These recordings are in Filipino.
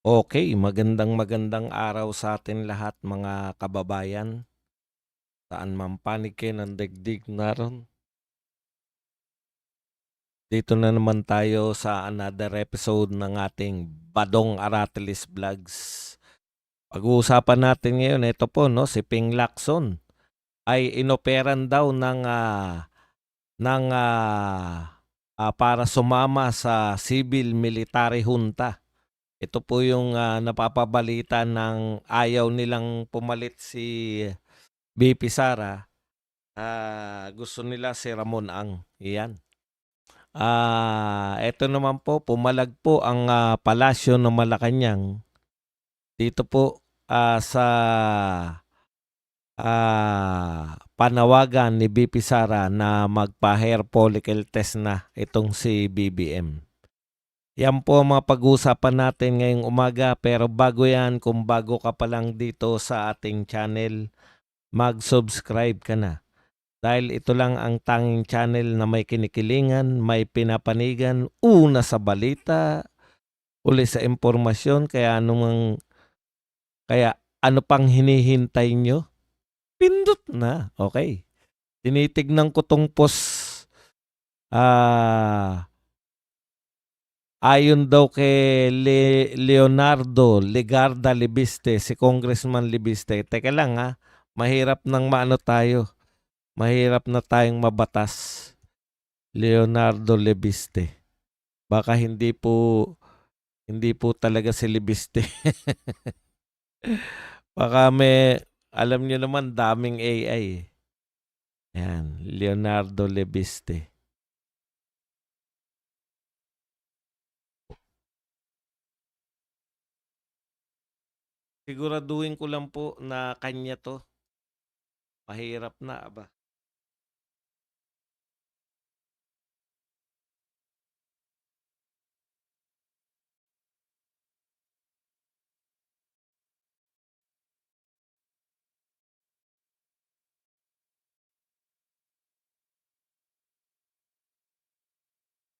Okay, magandang araw sa atin lahat mga kababayan, saan man panig kayo ng daigdig naroon. Dito na naman tayo sa another episode ng ating Badong Aratilis Vlogs. Pag-uusapan natin ngayon, ito po, no, si Ping Lacson ay inoperan daw ng para sumama sa civil military junta. Ito po yung napapabalita ng ayaw nilang pumalit si BP Sara. Gusto nila si Ramon Ang. Iyan. Eto naman po, pumalag po ang palasyo ng Malacanang dito po sa panawagan ni BP Sara na magpa-hair follicle test na itong si BBM. Yan po ang mga pag-uusapan natin ngayong umaga, pero bago yan, kung bago ka pa lang dito sa ating channel, mag-subscribe ka na. Dahil ito lang ang tanging channel na may kinikilingan, may pinapanigan, una sa balita, uli sa impormasyon, kaya ano pang hinihintay nyo? Pindot na. Okay. Tinitignan ko tong post. Ayon daw kay Leonardo Legarda Libiste, si Congressman Libiste. Teka lang mahirap nang maano tayo. Mahirap na tayong mabatas. Leonardo Libiste. Baka hindi po talaga si Libiste. Baka alam niyo naman, daming AI. Yan, Leonardo Libiste. Siguraduhin ko lang po na kanya to. Mahirap na ba?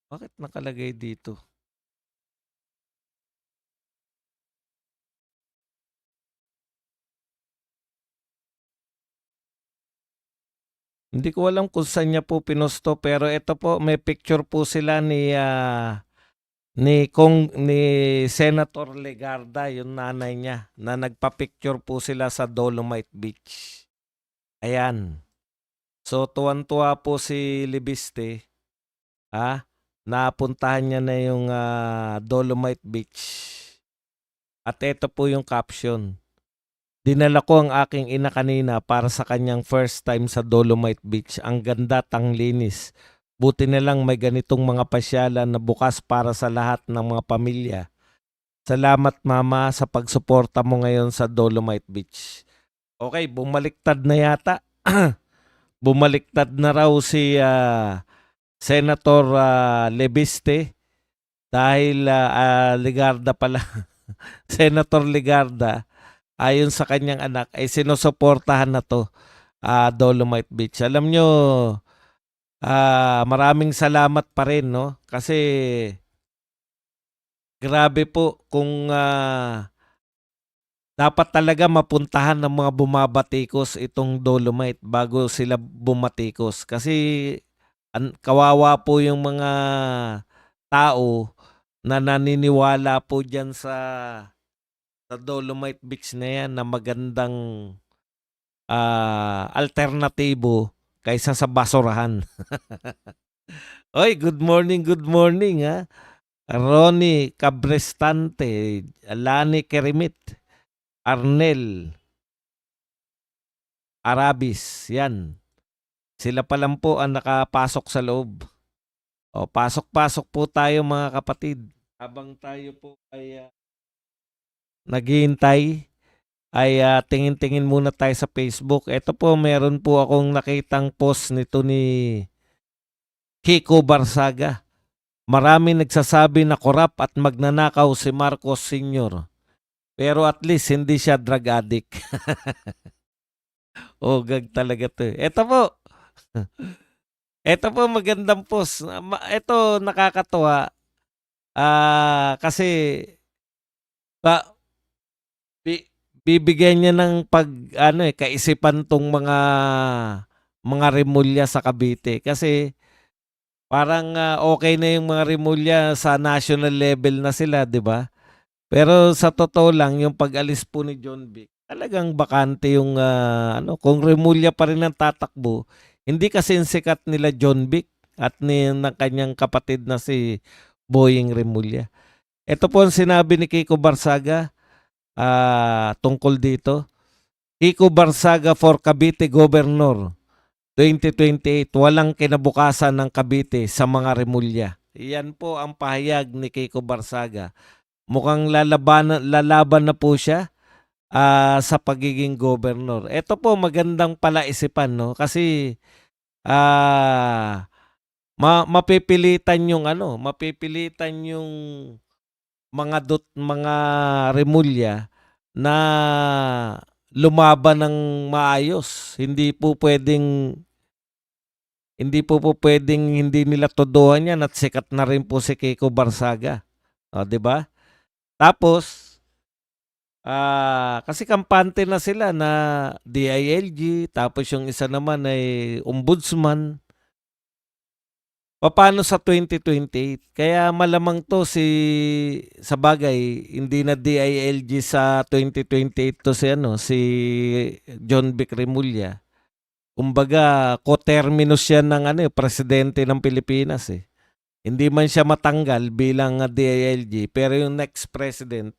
Bakit nakalagay dito? Hindi ko alam kung saan niya po pinusto, pero ito po, may picture po sila ni Senator Legarda, yung nanay niya, na nagpa-picture po sila sa Dolomite Beach. Ayan. So tuwan-tuwa po si Libiste, napuntahan niya na yung Dolomite Beach. At ito po yung caption. Dinala ko ang aking ina kanina para sa kanyang first time sa Dolomite Beach. Ang ganda, tanglinis. Buti na lang may ganitong mga pasyalan na bukas para sa lahat ng mga pamilya. Salamat mama sa pagsuporta mo ngayon sa Dolomite Beach. Okay, bumaliktad na yata. Bumaliktad na raw si Senator Lebiste dahil Legarda pala. Senator Legarda, ayon sa kanyang anak, ay sinusuportahan na to Dolomite Beach. Alam nyo, maraming salamat pa rin, no? Kasi grabe po kung dapat talaga mapuntahan ng mga bumabatikos itong Dolomite bago sila bumatikos. Kasi kawawa po yung mga tao na naniniwala po dyan sa Dolomite Beach na yan na magandang alternatibo kaysa sa basurahan. Oy, good morning Ronnie Cabrestante, Lani Kerimit, Arnel Arabis, yan. Sila pa lang po ang nakapasok sa loob. O, pasok-pasok po tayo mga kapatid. Habang tayo po ay naghihintay, ay tingin-tingin muna tayo sa Facebook. Ito po, meron po akong nakitang post nito ni Kiko Barsaga. Marami nagsasabi na korap at magnanakaw si Marcos Sr. Pero at least hindi siya drug addict. Gag talaga to. Ito po. Ito po magandang post. Ito nakakatuwa. Kasi Ba, bi- bibigyan niya ng kaisipan tong mga Rimulya sa Cavite kasi parang okay na yung mga Rimulya sa national level na sila, 'di ba? Pero sa totoo lang yung pag-alis po ni John Vic, talagang bakante yung kung Rimulya pa rin ang tatakbo, hindi kasi sikat nila John Vic at ni ng kanyang kapatid na si Boying Rimulya. Ito po ang sinabi ni Kiko Barsaga tungkol dito. Kiko Barsaga for Cavite Governor 2028, walang kinabukasan ng Cavite sa mga Rimulya. Iyan po ang pahayag ni Kiko Barsaga. Mukhang lalaban na po siya sa pagiging gobernador. Ito po magandang palaisipan, no? Kasi mapipilitan yung mga Rimulya na lumaban ng maayos. Hindi po pwedeng hindi nila todohan yan at sikat na rin po si Kiko Barsaga. O, 'di ba? Tapos kasi kampante na sila na DILG, tapos yung isa naman ay ombudsman. Paano sa 2028? Kaya malamang to sa bagay, hindi na DILG sa 2028 to si John Vic Rimulya. Kumbaga, coterminus siya ng presidente ng Pilipinas eh. Hindi man siya matanggal bilang DILG, pero yung next president,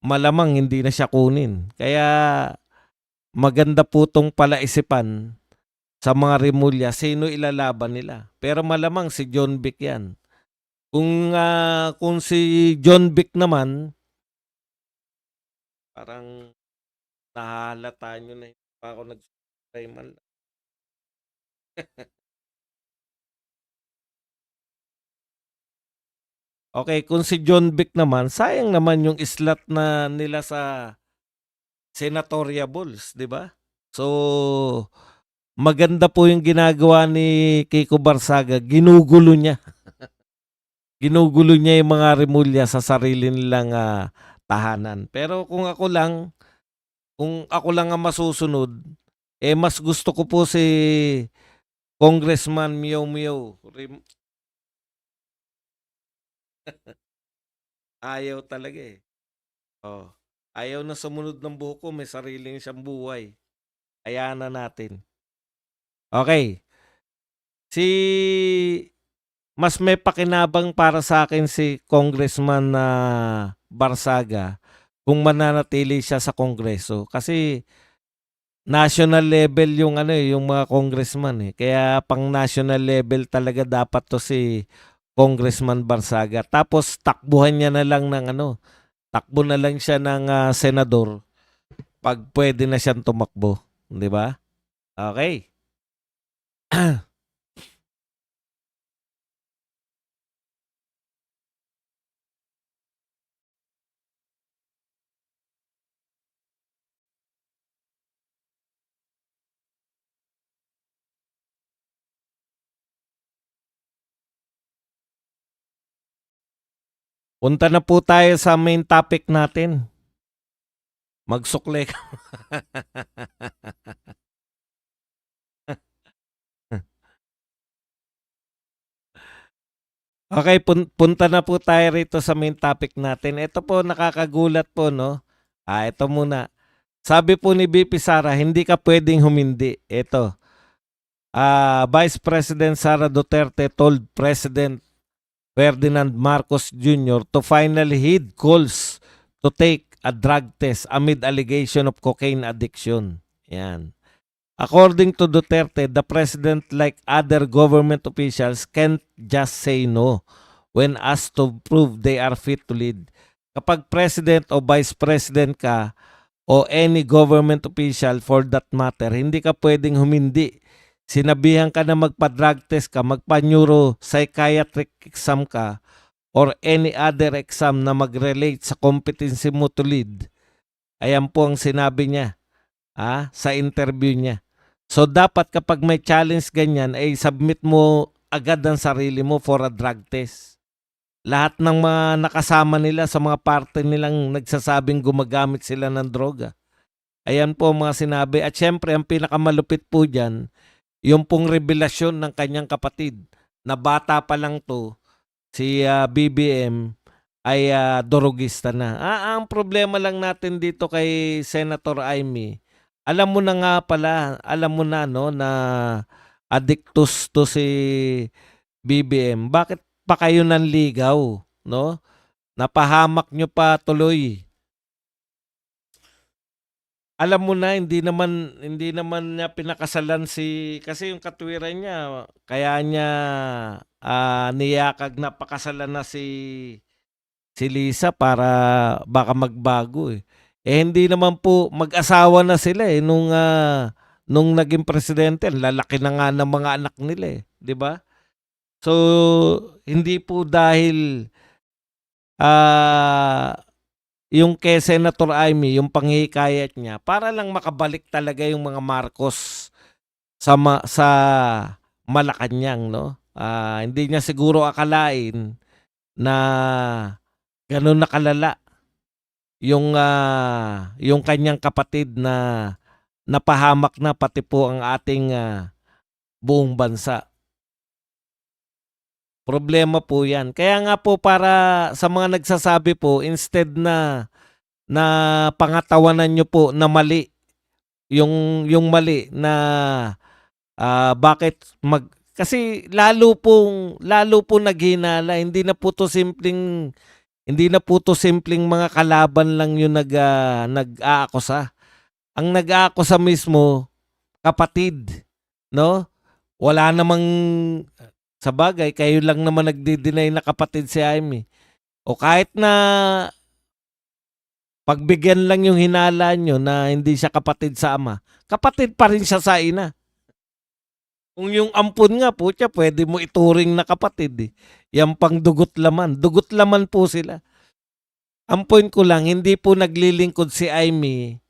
malamang hindi na siya kunin. Kaya maganda po tong palaisipan sa mga Rimulya, sino ilalaban nila. Pero malamang si John Vic yan. Kung si John Vic naman, parang nahalata nyo na hindi pa ako nag-subscribe man. Okay, kung si John Vic naman, sayang naman yung slot na nila sa senatorial balls, di ba? So, maganda po yung ginagawa ni Kiko Barsaga. Ginugulo niya. Ginugulo niya yung mga Rimulya sa sarili nilang tahanan. Pero kung ako lang ang masusunod, mas gusto ko po si Congressman Meow Meow. Ayaw talaga eh. Oh. Ayaw na sumunod ng buhok ko, may sariling siyang buhay. Hayaan na natin. Okay. Mas may pakinabang para sa akin si Congressman Barsaga kung mananatili siya sa Kongreso. Kasi national level yung mga congressman eh. Kaya pang national level talaga dapat to si Congressman Barsaga. Tapos takbuhan niya na lang takbo na lang siya ng senador pag pwede na siyang tumakbo, 'di ba? Okay. Punta na po tayo sa main topic natin. Magsukle ka. Okay, punta na po tayo rito sa main topic natin. Ito po nakakagulat po, no? Ito muna. Sabi po ni BP Sara, hindi ka pwedeng humindi. Ito. Vice President Sara Duterte told President Ferdinand Marcos Jr. to finally heed calls to take a drug test amid allegation of cocaine addiction. Yan. According to Duterte, the president, like other government officials, can't just say no when asked to prove they are fit to lead. Kapag president o vice president ka o any government official for that matter, hindi ka pwedeng humindi. Sinabihan ka na magpa-drug test ka, magpa-neuropsychiatric exam ka, or any other exam na mag-relate sa competency mo to lead. Ayan po ang sinabi niya sa interview niya. So dapat kapag may challenge ganyan ay submit mo agad ang sarili mo for a drug test. lahat ng mga nakasama nila sa mga parte nilang nagsasabing gumagamit sila ng droga. Ayan po ang mga sinabi. At syempre, ang pinakamalupit po dyan, yung pong revelasyon ng kanyang kapatid na bata pa lang to, si BBM, ay dorogista na. Ang problema lang natin dito kay Senator Amy, alam mo na nga pala, alam mo na no, na addictus to si BBM. Bakit pa kayo nanligaw? No? Napahamak nyo pa tuloy. Alam mo na hindi naman niya pinakasalan kasi yung katwiran niya kaya niya niyakag na pakasalan na si Lisa para baka magbago eh. Eh hindi naman po mag-asawa na sila eh nung naging presidente, lalaki na nga ng mga anak nila eh, 'di ba? So hindi po dahil yung kay Senator Amy, yung panghihikayat niya, para lang makabalik talaga yung mga Marcos sa Malacanang, no? Hindi niya siguro akalain na gano'n na kalala yung kanyang kapatid na napahamak na pati po ang ating buong bansa. Problema po 'yan. Kaya nga po para sa mga nagsasabi po instead na pangatawanan niyo po na mali yung mali na bakit kasi lalo pong naghinala, hindi na po to simpleng mga kalaban lang yung nag-aakusa. Ang nag-aakusa mismo kapatid, no? Wala namang sa bagay, kayo lang naman nagdi-deny na kapatid si Amy. O kahit na pagbigyan lang yung hinala nyo na hindi siya kapatid sa ama, kapatid pa rin siya sa ina. Kung yung ampon nga po siya, pwede mo ituring na kapatid eh. Yan pang dugot laman. Dugot laman po sila. Ang point ko lang, hindi po naglilingkod si Amy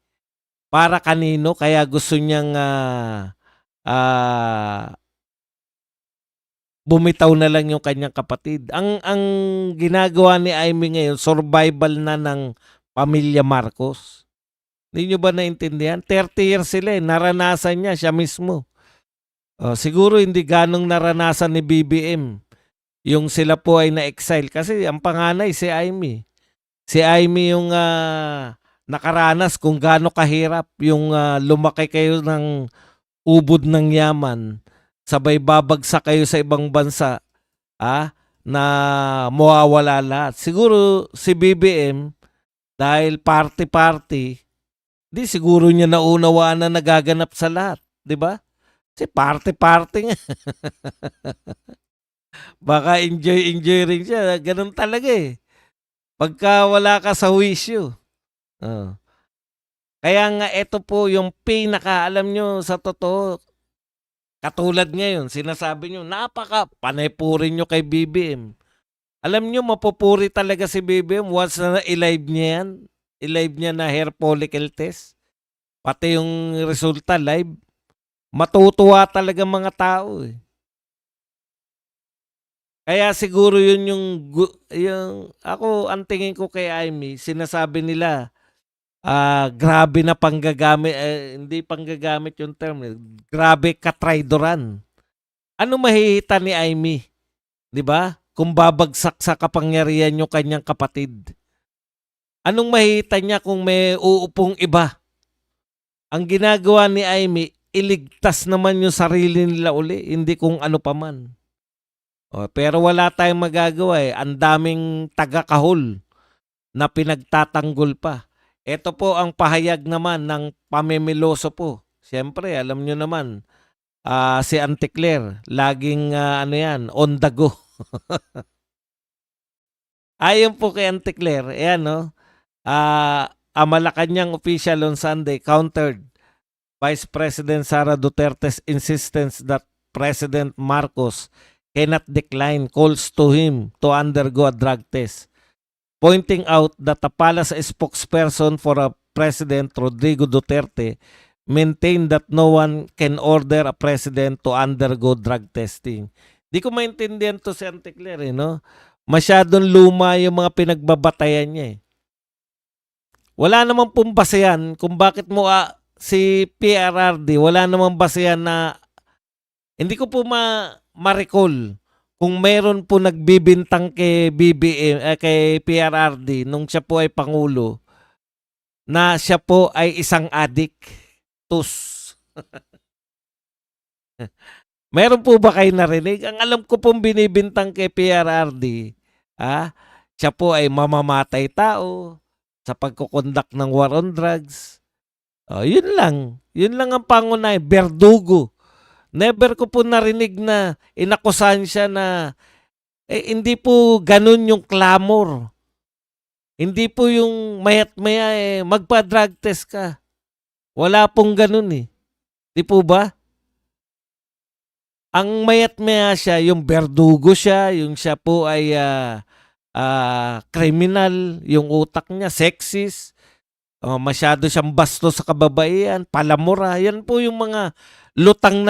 para kanino, kaya gusto niyang bumitaw na lang yung kanyang kapatid. Ang ginagawa ni Amy ngayon, survival na ng pamilya Marcos. Hindi nyo ba naintindihan? 30 years sila eh. Naranasan niya siya mismo. Siguro hindi ganong naranasan ni BBM. Yung sila po ay na-exile. Kasi ang panganay si Amy. Si Amy yung nakaranas kung gaano kahirap yung lumaki kayo ng ubod ng yaman. Sabay babagsak kayo sa ibang bansa na mawawala lahat. Siguro si BBM dahil party-party, di siguro niya naunawaan na nagaganap sa lahat, 'di ba? Kasi party-party nga. Baka enjoy rin siya. Ganun talaga eh. Pagka wala ka sa wisyo. Kaya nga ito po yung alam nyo sa totoo, katulad ngayon, sinasabi nyo, panay-puri nyo kay BBM. Alam nyo, mapupuri talaga si BBM once na i-live niya yan. I-live niya na hair follicle test. Pati yung resulta live. Matutuwa talaga mga tao eh. Kaya siguro yun yung ako, ang tingin ko kay Amy, sinasabi nila, grabe na panggagamit, hindi panggagamit yung term, grabe katraidoran. Ano mahihita ni Amy? 'Di ba? Kung babagsak sa kapangyarihan yung kanyang kapatid. Anong mahihita niya kung may uupong iba? Ang ginagawa ni Amy, iligtas naman yung sarili nila uli, hindi kung ano pa man. Pero wala tayong magagawa eh. Ang daming taga-kahol na pinagtatanggol pa. Ito po ang pahayag naman ng pamimiloso po. Siyempre, alam nyo naman, si Auntie Claire, laging on the go. Ayon po kay Auntie Claire, ayan no, a Malacanang official on Sunday countered Vice President Sara Duterte's insistence that President Marcos cannot decline calls to him to undergo a drug test, pointing out that the palace spokesperson for President Rodrigo Duterte maintained that no one can order a president to undergo drug testing. Di ko maintindihan to si Auntie Claire, no? Masyadong luma yung mga pinagbabatayan niya eh. Wala namang pong basehan kung bakit mo si PRRD, wala namang basehan na hindi ko po ma-recall kung meron po nagbibintang kay BBM, kay PRRD nung siya po ay Pangulo na siya po ay isang adik. Tus. Meron po ba kayo narinig? Ang alam ko pong binibintang kay PRRD, siya po ay mamamatay tao sa pagkukondak ng war on drugs. Yun lang. Yun lang ang pangunay. Berdugo. Never ko po narinig na inakusahan siya na hindi po ganun yung clamor. Hindi po yung mayat-maya magpa-drug test ka. Wala pong ganun eh. Di po ba? Ang mayat-maya siya, yung berdugo siya, yung siya po ay criminal, yung utak niya, sexist, masyado siyang basto sa kababaihan, palamura. Yan po yung mga lutang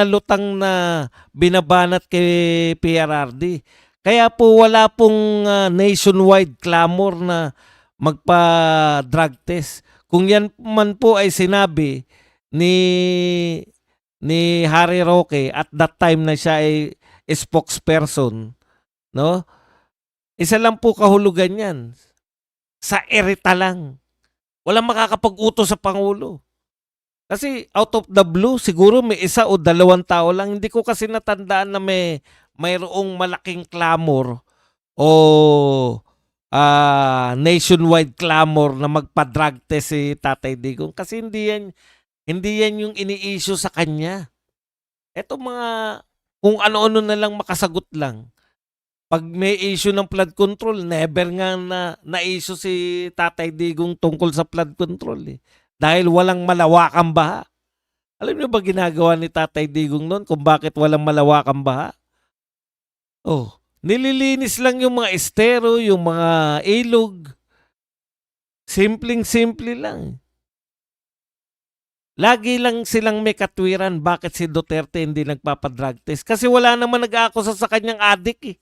na binabanat kay PRRD. Kaya po wala pong nationwide clamor na magpa-drug test. Kung yan man po ay sinabi ni Harry Roque at that time na siya ay spokesperson, no? Isa lang po kahulugan yan. Sa erita lang. Walang makakapag-utos sa Pangulo. Kasi out of the blue, siguro may isa o dalawang tao lang. Hindi ko kasi natandaan na mayroong malaking clamor o nationwide clamor na magpa-drug test si Tatay Digong. Kasi hindi yan yung ini-issue sa kanya. Eto mga kung ano-ano na lang makasagot lang. Pag may issue ng flood control, never nga na-issue si Tatay Digong tungkol sa flood control eh. Dahil walang malawakang baha. Alam niyo ba ginagawa ni Tatay Digong noon kung bakit walang malawakang baha? Nililinis lang yung mga estero, yung mga ilog. Simpleng-simple lang. Lagi lang silang may katwiran bakit si Duterte hindi nagpapadrug test. Kasi wala naman nag-aakusa sa kanyang adik eh.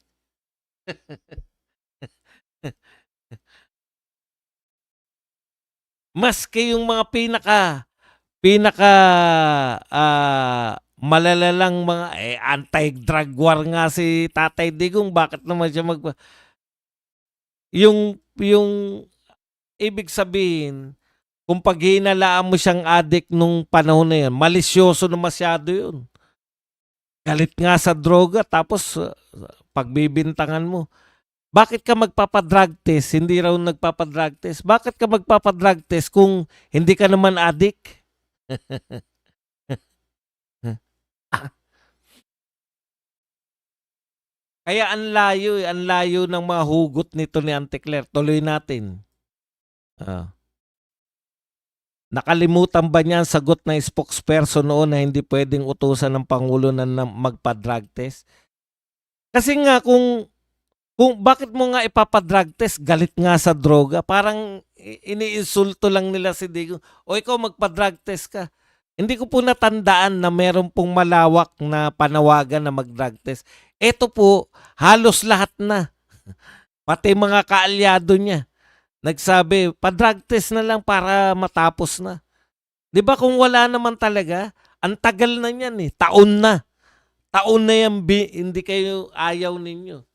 Maski yung mga pinaka malalalang mga anti-drug war nga si Tatay Digong, bakit naman siya yung ibig sabihin, kung pag hinalaan mo siyang adik nung panahon na yan, malisyoso na masyado yun. Galit nga sa droga, tapos pagbibintangan mo. Bakit ka magpapadrug test? Hindi raw nagpapadrug test. Bakit ka magpapadrug test kung hindi ka naman adik? Kaya ang layo ng mga hugot nito ni Auntie Claire. Tuloy natin. Nakalimutan ba niya ang sagot ng spokesperson noon na hindi pwedeng utusan ng Pangulo na magpa-drug test? Kasi nga kung bakit mo nga ipapadrug test, galit nga sa droga, parang iniinsulto lang nila si Digong. O ikaw magpa-drug test ka. Hindi ko po natandaan na meron pong malawak na panawagan na mag-drug test. Ito po, halos lahat na. Pati mga kaalyado niya. Nagsabi, pa-drug test na lang para matapos na. 'Di ba kung wala naman talaga, ang tagal na niyan eh. Taon na. Taon na yan, hindi kayo ayaw ninyo.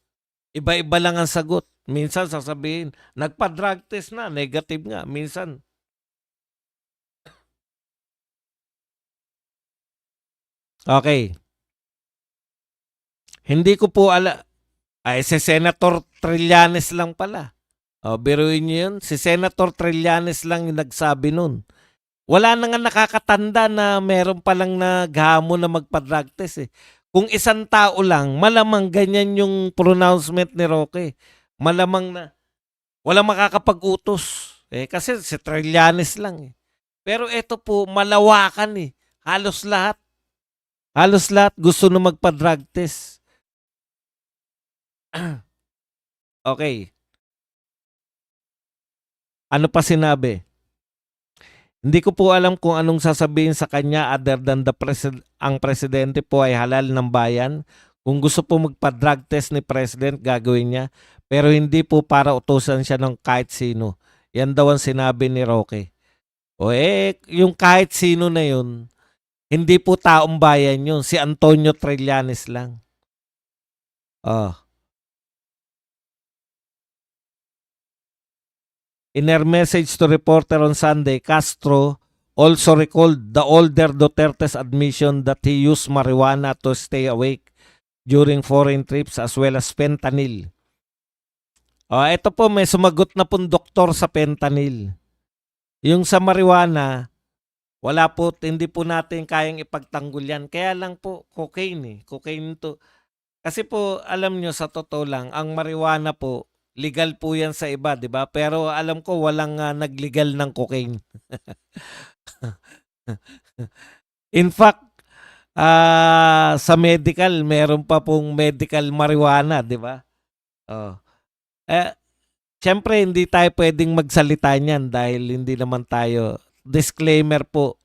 Iba-iba lang ang sagot. Minsan sasabihin, nagpa-drug test na, negative nga. Minsan. Okay. Hindi ko po si Senator Trillanes lang pala. Biruin niyo yun. Si Senator Trillanes lang yung nagsabi nun. Wala na nga nakakatanda na meron palang naghamon na magpa-drug test eh. Kung isang tao lang, malamang ganyan yung pronouncement ni Roque. Malamang na walang makakapag-utos. Kasi si Trillanes lang eh. Pero ito po, malawakan eh. Halos lahat gusto na magpa-drug test. Okay. Ano pa sinabi? Hindi ko po alam kung anong sasabihin sa kanya other than ang presidente po ay halal ng bayan. Kung gusto po magpa-drug test ni President, gagawin niya. Pero hindi po para utusan siya ng kahit sino. Yan daw ang sinabi ni Roque. Yung kahit sino na yun, hindi po taong bayan yun. Si Antonio Trillanes lang. In her message to reporter on Sunday, Castro also recalled the older Duterte's admission that he used marijuana to stay awake during foreign trips as well as fentanyl. Ito po, may sumagot na pong doktor sa fentanyl. Yung sa marijuana, wala po, hindi po natin kayang ipagtanggol yan. Kaya lang po, cocaine. Cocaine to. Kasi po, alam nyo, sa totoo lang, ang marijuana po, legal po yan sa iba, di ba? Pero alam ko, walang naglegal ng cocaine. In fact, sa medical, meron pa pong medical marijuana, di ba? Siyempre, hindi tayo pwedeng magsalita niyan dahil hindi naman tayo, disclaimer po,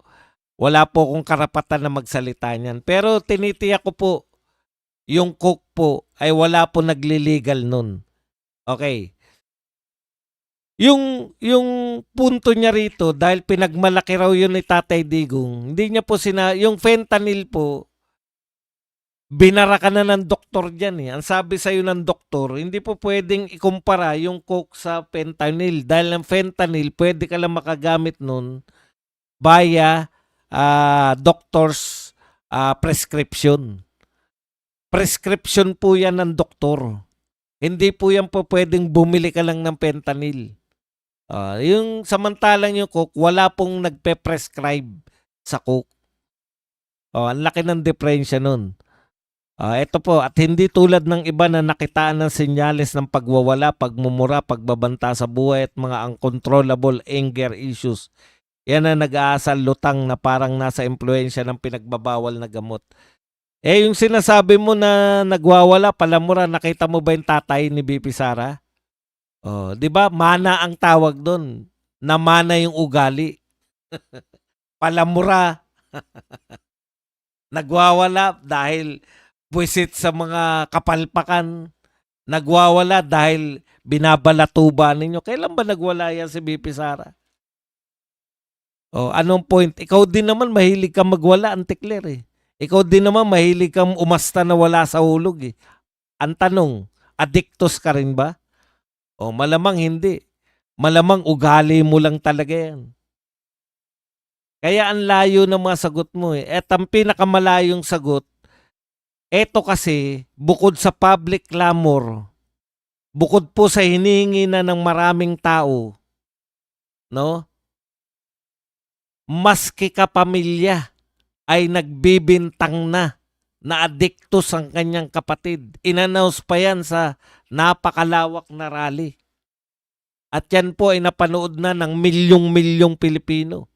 wala po akong karapatan na magsalita niyan. Pero tinitiyak ko po, yung coke po ay wala po nagliligal nun. Okay. Yung punto niya rito, dahil pinagmalaki raw yun ni Tatay Digong, hindi niya po yung fentanyl po, binara ka na ng doktor dyan eh. Ang sabi sa'yo ng doktor, hindi po pwedeng ikumpara yung coke sa fentanyl. Dahil ang fentanyl, pwede ka lang makagamit nun via doctor's prescription. Prescription po yan ng doktor. Hindi po yan po pwedeng bumili ka lang ng fentanyl. Yung samantalang yung coke, wala pong nagpe-prescribe sa coke. Ang laki ng diferensya nun. Ito po, at hindi tulad ng iba na nakitaan ng senyales ng pagwawala, pagmumura, pagbabanta sa buhay at mga uncontrollable anger issues. Yan ang nag-aasal lutang na parang nasa impluensya ng pinagbabawal na gamot. Yung sinasabi mo na nagwawala, palamura, nakita mo ba yung tatay ni BP Sara? Di ba? Mana ang tawag doon. Na mana yung ugali. Palamura. Nagwawala dahil buwisit sa mga kapalpakan. Nagwawala dahil binabalatuba ninyo. Kailan ba nagwala yan si BP Sara? Anong point? Ikaw din naman mahilig kang magwala, Antikler eh. Ikaw din naman mahilig kang umasta na wala sa hulog eh. Ang tanong, addictus ka rin ba? Malamang hindi. Malamang ugali mo lang talaga yan. Kaya ang layo ng mga sagot mo eh. At ang pinakamalayong sagot, eto kasi, bukod sa public clamor, bukod po sa hinihingi na ng maraming tao, no? Maski kapamilya ay nagbibintang na addictus ang kanyang kapatid. In-announce pa yan sa napakalawak na rally. At yan po ay napanood na ng milyong-milyong Pilipino.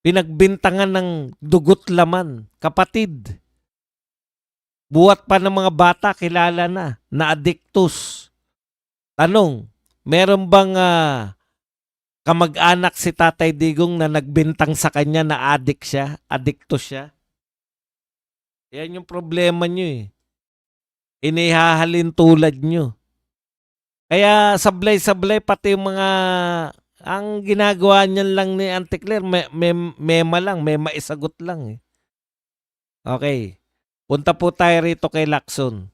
Pinagbintangan ng dugot laman, kapatid. Buhat pa ng mga bata, kilala na addictus. Tanong, meron bang kamag-anak si Tatay Digong na nagbintang sa kanya na addictus siya? Yan yung problema nyo eh. Inihahalin tulad nyo. Kaya sablay-sablay pati yung mga ang ginagawa niyan lang ni Antikler, mema lang, may maisagot lang eh. Okay. Punta po tayo rito kay Lacson.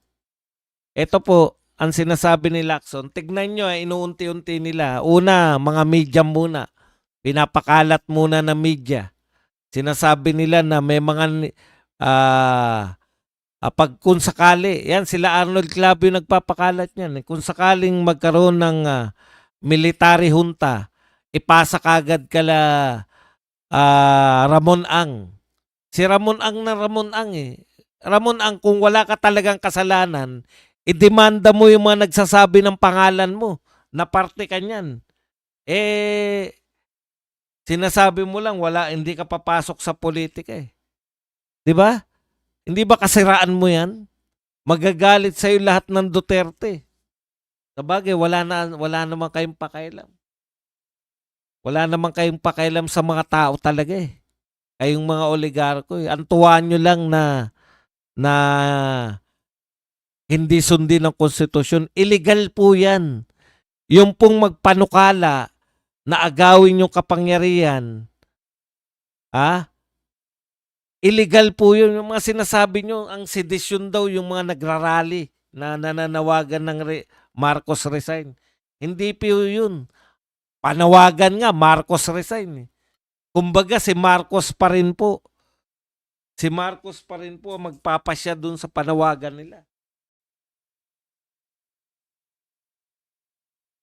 Ito po, ang sinasabi ni Lacson, tignan nyo, inuunti-unti nila. Una, mga media muna. Pinapakalat muna ng media. Sinasabi nila na may mga pag kung sakali, yan sila Arnold Clavio nagpapakalat niyan. Kung sakaling magkaroon ng military junta, ipasa kagad kala Ramon Ang. Si Ramon Ang na Ramon Ang eh. Ramon Ang, kung wala ka talagang kasalanan, idemanda mo yung mga nagsasabi ng pangalan mo na parte ka niyan. Sinasabi mo lang hindi ka papasok sa politika eh. 'Di ba? Hindi ba kasiraan mo yan? Magagalit sa'yo lahat ng Duterte. Sabagay, wala naman kayong pakailam. Wala naman kayong pakailam sa mga tao talaga eh. Kayong mga oligarko eh. Ang tuwa nyo lang na na hindi sundin ang konstitusyon. Illegal po yan. Yung pong magpanukala na agawin yung kapangyarihan, illegal po yun. Yung mga sinasabi nyo, ang sedisyon daw yung mga nagrarally na nananawagan ng Marcos resign. Hindi po yun. Panawagan nga, Marcos resign. Kumbaga, si Marcos pa rin po. Si Marcos pa rin po ang magpapasya dun sa panawagan nila.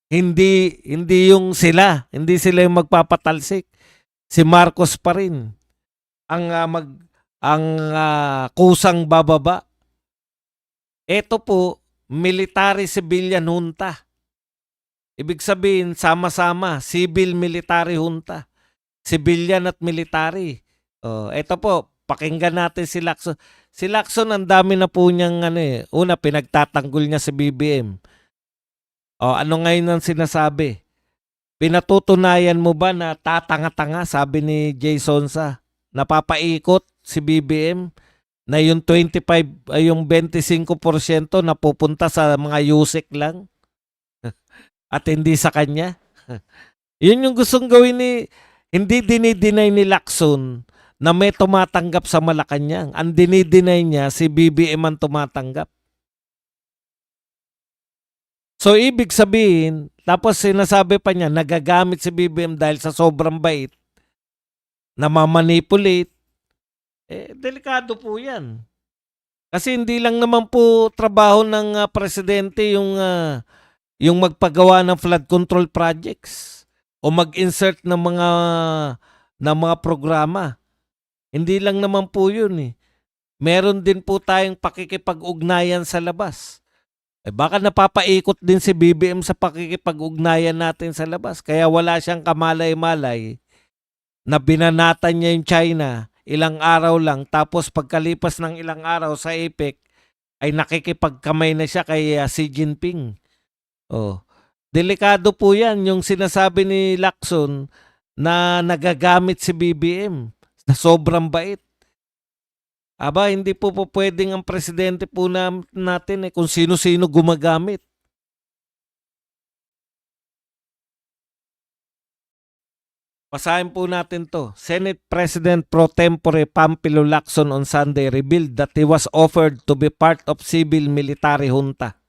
Hindi yung sila. Hindi sila yung magpapatalsik. Si Marcos pa rin ang kusang bababa. Ito po, military-civilian junta. Ibig sabihin, sama-sama, civil-military junta. Civilian at military. Ito po, pakinggan natin si Lacson. Si Lacson, ang dami na po niyang una, pinagtatanggol niya si BBM. Ano ngayon ang sinasabi? Pinatutunayan mo ba na tatanga-tanga, sabi ni Jay Sonsa, napapaikot si BBM na yung 25% na pupunta sa mga USEC lang at hindi sa kanya? Yun yung gustong gawin hindi dinideny ni Lacson na may tumatanggap sa Malacanang. Ang dinideny niya, si BBM ang tumatanggap. So, ibig sabihin, tapos sinasabi pa niya, nagagamit si BBM dahil sa sobrang bait, namamanipulate. Delikado po yan. Kasi hindi lang naman po trabaho ng presidente yung magpagawa ng flood control projects o mag-insert ng mga programa. Hindi lang naman po yun. Meron din po tayong pakikipag-ugnayan sa labas. Baka napapaikot din si BBM sa pakikipag-ugnayan natin sa labas. Kaya wala siyang kamalay-malay na binanatan niya yung China ilang araw lang. Tapos pagkalipas ng ilang araw sa APEC ay nakikipagkamay na siya kay Xi Jinping. Delikado po yan yung sinasabi ni Lacson na nagagamit si BBM na sobrang bait. Hindi po pwedeng ang presidente po natin kung sino-sino gumagamit. Basahin po natin to. Senate President Pro Tempore Pampilo Lacson on Sunday revealed that he was offered to be part of civil-military junta.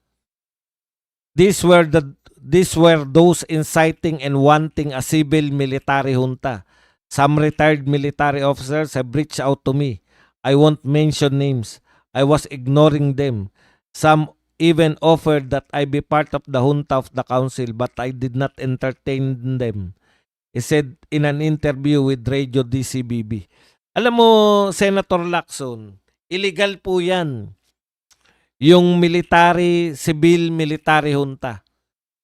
These were those inciting and wanting a civil-military junta. Some retired military officers have reached out to me. I won't mention names. I was ignoring them. Some even offered that I be part of the junta of the council, but I did not entertain them. He said in an interview with Radio DCBB. Alam mo, Senator Lacson, illegal po yan. Yung civil-military junta.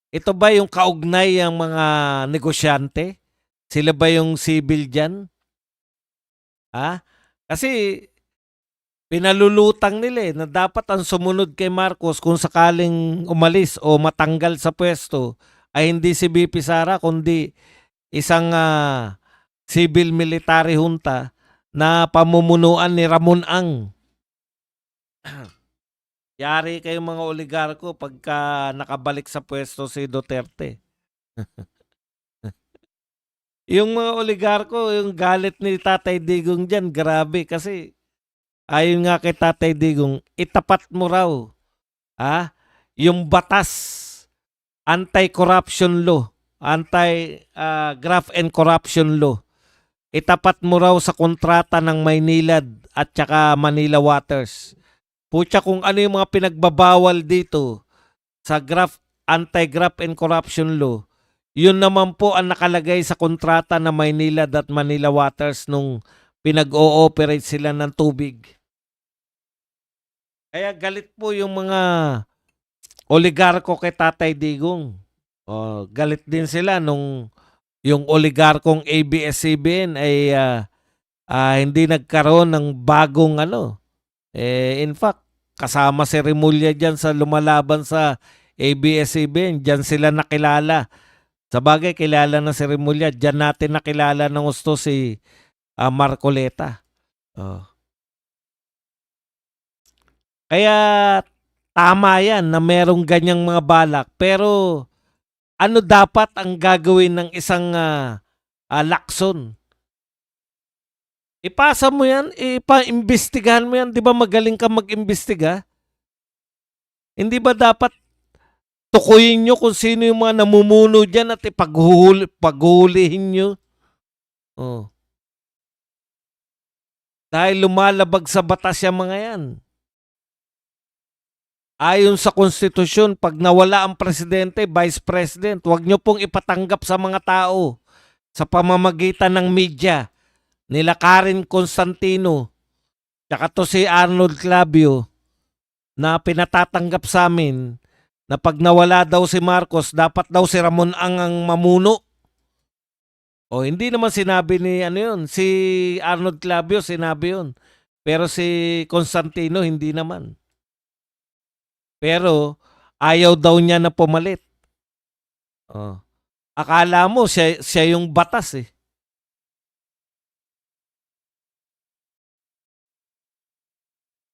Ito ba yung kaugnay ang mga negosyante? Sila ba yung civil dyan? Kasi pinalulutang nila na dapat ang sumunod kay Marcos kung sakaling umalis o matanggal sa pwesto ay hindi si BP Sara kundi isang civil-military junta na pamumunuan ni Ramon Ang. Yari kayong mga oligarko pagka nakabalik sa pwesto si Duterte. Yung mga oligarko, yung galit ni Tatay Digong dyan, grabe kasi ayon nga kay Tatay Digong, itapat mo raw yung batas, anti-corruption law, anti-graft and corruption law. Itapat mo raw sa kontrata ng Maynilad at saka Manila Waters. Putya kung ano yung mga pinagbabawal dito sa anti-graft and corruption law, yun naman po ang nakalagay sa kontrata ng Maynilad at Manila Waters nung pinag-ooperate sila ng tubig. Kaya galit po yung mga oligarko kay Tatay Digong. Galit din sila nung yung oligarkong ABS-CBN ay hindi nagkaroon ng bagong in fact, kasama si Remulla dyan sa lumalaban sa ABS-CBN. Dyan sila nakilala. Sabagay, kilala na si Remulla. Dyan natin nakilala ng gusto si Marcoleta. Kaya tama yan na merong ganyang mga balak. Pero ano dapat ang gagawin ng isang Lacson? Ipasa mo yan, ipa-imbestigahan mo yan. Di ba magaling ka mag-imbestiga? Hindi ba dapat tukuyin nyo kung sino yung mga namumuno dyan at paghuhulihin nyo? Oh. Dahil lumalabag sa batas yung mga yan. Ayon sa konstitusyon, pag nawala ang presidente, vice president, huwag nyo pong ipatanggap sa mga tao sa pamamagitan ng media. Nila Karen Constantino, tsaka to si Arnold Clavio, na pinatatanggap sa amin na pag nawala daw si Marcos, dapat daw si Ramon ang mamuno. O hindi naman sinabi ni yun, si Arnold Clavio sinabi yun. Pero si Constantino hindi naman. Pero ayaw daw niya na pumalit. Oh. Akala mo siya yung batas eh.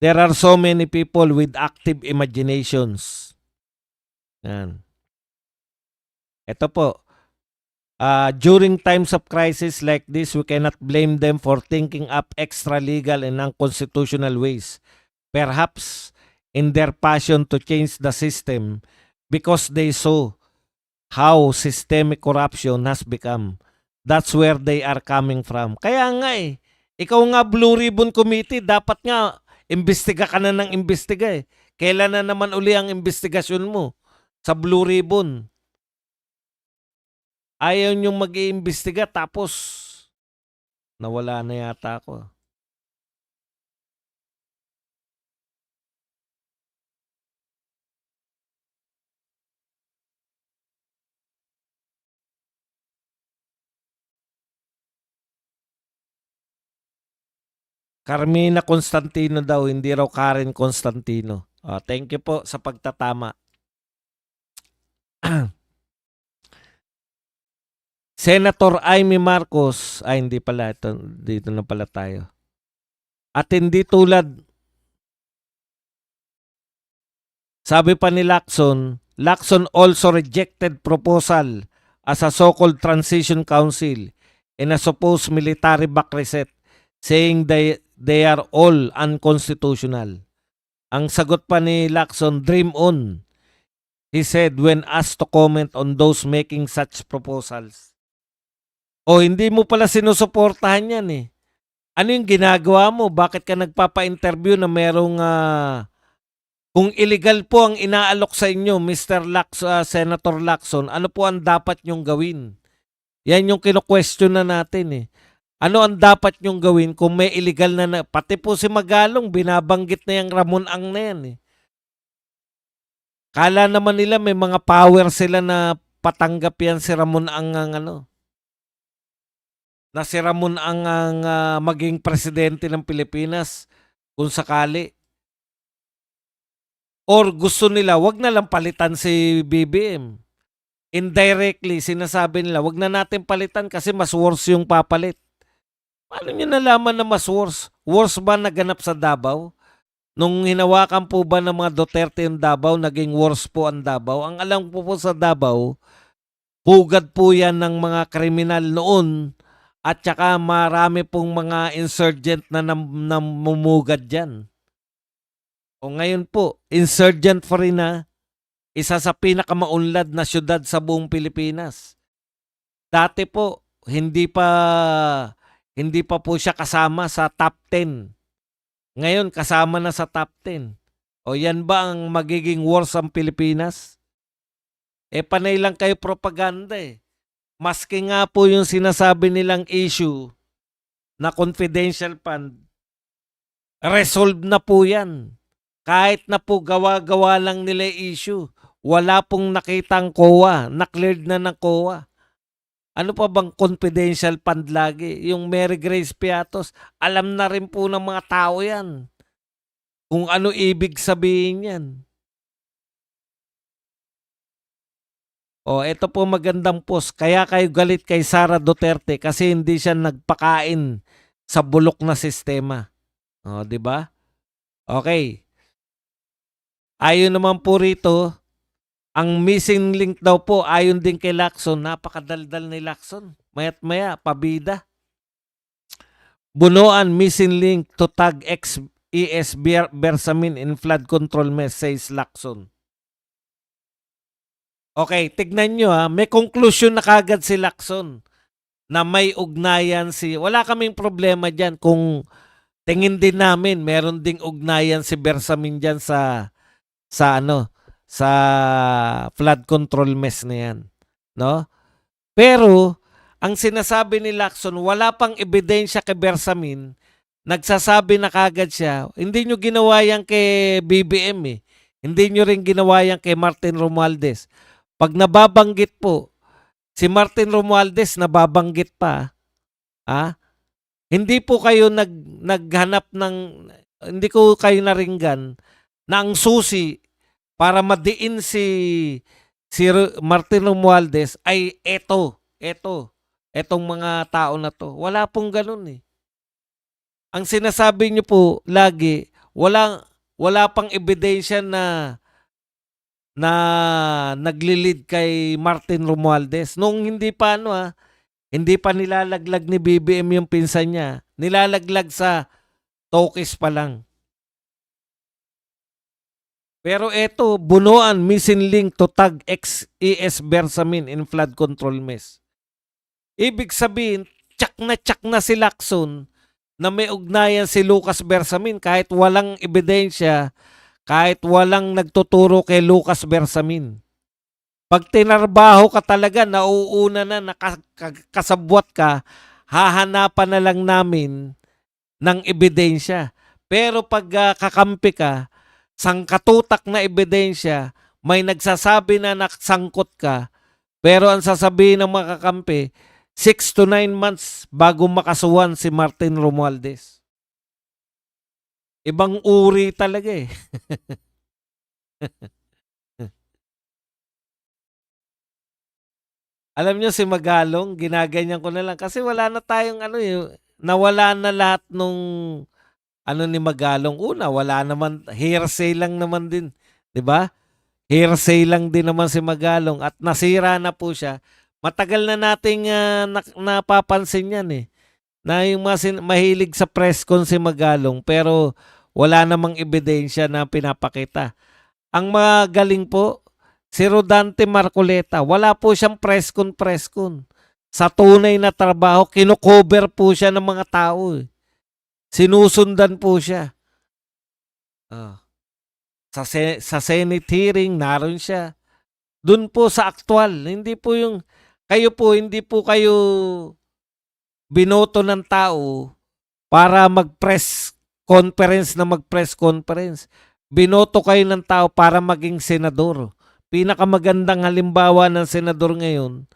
There are so many people with active imaginations. Yan. Ito po. During times of crisis like this, we cannot blame them for thinking up extra legal and unconstitutional ways. Perhaps in their passion to change the system because they saw how systemic corruption has become. That's where they are coming from. Kaya nga eh, ikaw nga Blue Ribbon Committee, dapat nga imbestiga ka na ng imbestiga eh. Kailan na naman uli ang investigasyon mo sa Blue Ribbon? Ayaw niyong mag-iimbestiga tapos nawala na yata ako. Carmina Constantino daw, hindi raw Karen Constantino. Thank you po sa pagtatama. Senator Amy Marcos, hindi pala ito, dito na pala tayo. At hindi tulad, sabi pa ni Lacson also rejected proposal as a so-called transition council in a supposed military back reset, saying they are all unconstitutional. Ang sagot pa ni Lacson, dream on. He said when asked to comment on those making such proposals. Hindi mo pala sinusuportahan yan eh. Ano yung ginagawa mo? Bakit ka nagpapa-interview na merong kung illegal po ang inaalok sa inyo, Mr. Senator Lacson, ano po ang dapat nyong gawin? Yan yung kino-question na natin eh. Ano ang dapat nyong gawin kung may illegal na pati po si Magalong, binabanggit na yung Ramon Ang na yan eh. Kala naman nila may mga power sila na patanggap yan si Ramon Ang na si Ramon ang maging presidente ng Pilipinas kung sakali. Or gusto nila, wag na lang palitan si BBM. Indirectly, sinasabi nila, wag na natin palitan kasi mas worse yung papalit. Paano nyo nalaman na mas worse? Worse ba naganap sa Davao? Nung hinawakan po ba ng mga Duterte yung Davao, naging worse po ang Davao? Ang alam po sa Davao, pugad po yan ng mga kriminal noon. At saka marami pong mga insurgent na namumugad dyan. Ngayon po, insurgent free na, isa sa pinakamaunlad na syudad sa buong Pilipinas. Dati po, hindi pa po siya kasama sa top 10. Ngayon, kasama na sa top 10. Yan ba ang magiging worse ang Pilipinas? Panay lang kayo propaganda eh. Maski nga po yung sinasabi nilang issue na confidential fund, resolve na po yan. Kahit na po gawa-gawa lang nila issue, wala pong nakitang COA, na-cleared na ng COA. Ano pa bang confidential fund lagi? Yung Mary Grace Piatos, alam na rin po ng mga tao yan. Kung ano ibig sabihin yan. Ito po magandang post. Kaya kayo galit kay Sara Duterte kasi hindi siya nagpakain sa bulok na sistema. Di ba? Okay. Ayon naman po rito, ang missing link daw po ayon din kay Lacson, napakadaldal ni Lacson. Maya't maya, pabida. Bunuan missing link to tag ex-ES Bersamin in flood control mess, says Lacson. Okay, tignan nyo may conclusion na kagad si Lacson na may ugnayan wala kaming problema dyan kung tingin din namin, meron ding ugnayan si Bersamin dyan sa flood control mess na yan. No? Pero, ang sinasabi ni Lacson, wala pang ebidensya kay Bersamin, nagsasabi na kagad siya, hindi nyo ginawa yan kay BBM Hindi nyo rin ginawa yan kay Martin Romualdez. Pag nababanggit po, si Martin Romualdez nababanggit pa, hindi po kayo naghanap ng, hindi ko kayo naringgan na ang susi para madiin si Martin Romualdez ay etong mga tao na to. Wala pong ganun Ang sinasabi niyo po lagi, wala pang ebidensya na naglilid kay Martin Romualdez. Nung hindi pa hindi pa nilalaglag ni BBM yung pinsan niya. Nilalaglag sa Tokis pa lang. Pero eto, bunuan missing link to tag ex-ES Bersamin in flood control mess. Ibig sabihin, tsak na si Lacson na may ugnayan si Lucas Bersamin kahit walang ebidensya, kahit walang nagtuturo kay Lucas Bersamin. Pag tinarbaho ka talaga, nauuna na, nakasabwat ka, hahanapan na lang namin ng ebidensya. Pero pag kakampi ka, sangkatutak na ebidensya, may nagsasabi na naksangkot ka, pero ang sasabihin ng mga kakampi, 6 to 9 months bago makasuhan si Martin Romualdez. Ibang uri talaga Alam niyo si Magalong, ginaganyan ko na lang kasi wala na tayong nawala na lahat nung ni Magalong. Una, wala naman, hearsay lang naman din, 'di ba? Hearsay lang din naman si Magalong at nasira na po siya. Matagal na nating napapansin yan na yung mahilig sa press con si Magalong pero wala namang ebidensya na pinapakita. Ang magaling po, si Rodante Marcoleta, wala po siyang press con. Sa tunay na trabaho, kino-cover po siya ng mga tao Sinusundan po siya. Sa Senate hearing, naroon siya. Doon po sa aktual, hindi po hindi po kayo binoto ng tao para mag-press conference. Binoto kayo ng tao para maging senador. Pinakamagandang halimbawa ng senador ngayon,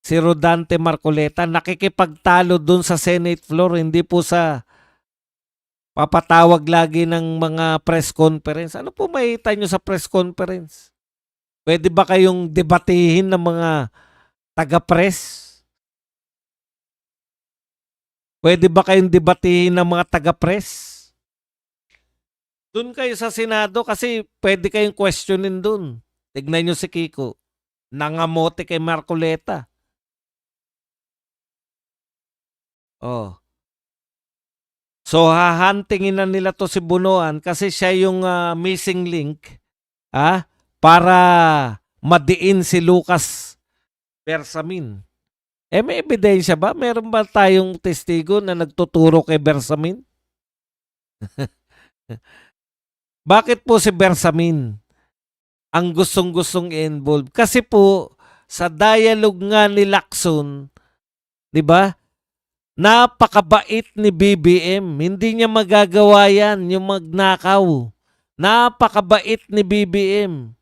si Rodante Marcoleta, nakikipagtalo doon sa Senate floor, hindi po sa papatawag lagi ng mga press conference. Ano po makita nyo sa press conference? Pwede ba kayong debatihin ng mga taga-press? Pwede ba kayong debatihin ng mga taga-press? Doon kayo sa Senado kasi pwede kayong questionin doon. Tignan nyo si Kiko. Nangamote kay Marcoleta. So hahantingin na nila to si Bunuan kasi siya yung missing link para madiin si Lucas Bersamin. May ebidensya ba? Meron ba tayong testigo na nagtuturo kay Bersamin? Bakit po si Bersamin ang gustong-gustong i-involve? Kasi po sa dialogue nga ni Lacson, 'di ba? Napakabait ni BBM. Hindi niya magagawa yan, yung magnakaw. Napakabait ni BBM.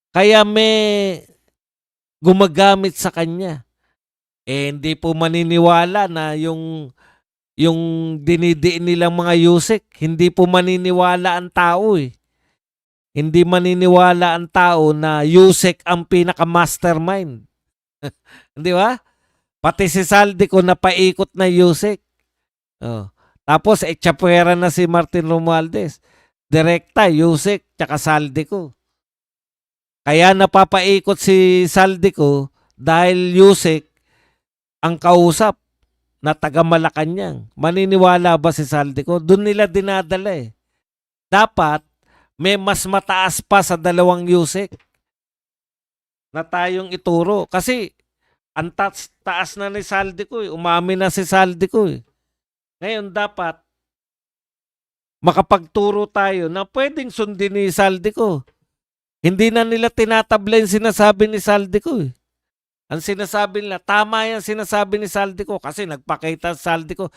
Kaya may gumagamit sa kanya. Hindi po maniniwala na yung dinidiin nilang mga yusek, hindi po maniniwala ang tao Hindi maniniwala ang tao na yusek ang pinaka-mastermind. Di ba? Pati si Saldi ko napaikot na yusek. Tapos, tsapuera na si Martin Romualdez. Direkta, Yusek, tsaka Saldico. Kaya napapaikot si Saldico dahil Yusek ang kausap na taga Malacanang. Maniniwala ba si Saldico? Doon nila dinadala eh. Dapat may mas mataas pa sa dalawang Yusek na tayong ituro. Kasi ang taas na ni Saldico eh. Umamin na si Saldico eh. Ngayon dapat makapagturo tayo na pwedeng sundin ni Saldico. Hindi na nila tinatabla yung sinasabi ni Saldico eh. Ang sinasabi nila, tama yan sinasabi ni Saldico kasi nagpakita si Saldico.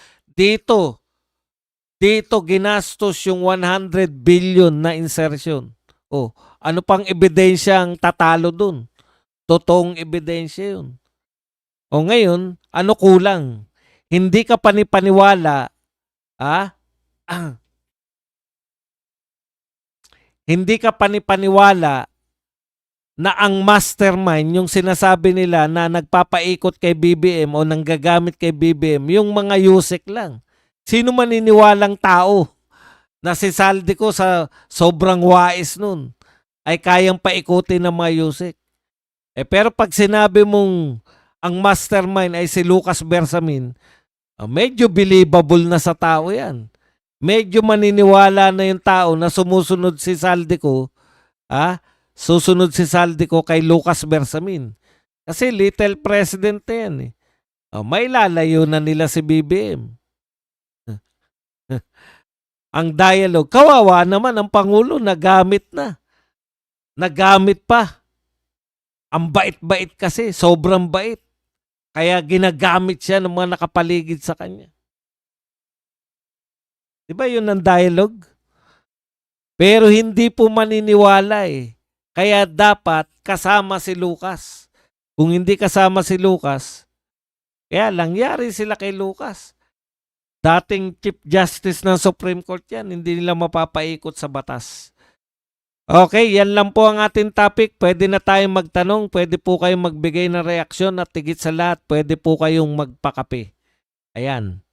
Dito ginastos yung 100 billion na insertion. Oh, ano pang ebidensya ang tatalo dun? Totoong ebidensya yun. O ngayon, ano kulang? Hindi ka panipaniwala, hindi ka panipaniwala na ang mastermind, yung sinasabi nila na nagpapaikot kay BBM o nanggagamit kay BBM, yung mga Yusek lang. Sino maniniwalang tao na si Saldico sa sobrang wais nun ay kayang paikutin ng mga Yusek? Pero pag sinabi mong ang mastermind ay si Lucas Bersamin, medyo believable na sa tao yan. Medyo maniniwala na yung tao na sumusunod si Saldico, susunod si Saldico kay Lucas Bersamin. Kasi little president na yan eh. May lalayo na nila si BBM. Ang dialogue, kawawa naman ang Pangulo, nagamit na. Nagamit pa. Ang bait-bait kasi, sobrang bait. Kaya ginagamit siya ng mga nakapaligid sa kanya. Diba yun ang dialogue? Pero hindi po maniniwala eh. Kaya dapat kasama si Lucas. Kung hindi kasama si Lucas, kaya langyari sila kay Lucas. Dating Chief Justice ng Supreme Court yan, hindi nila mapapaikot sa batas. Okay, yan lang po ang ating topic. Pwede na tayong magtanong, pwede po kayong magbigay ng reaksyon at tigit sa lahat, pwede po kayong magpakape. Ayan.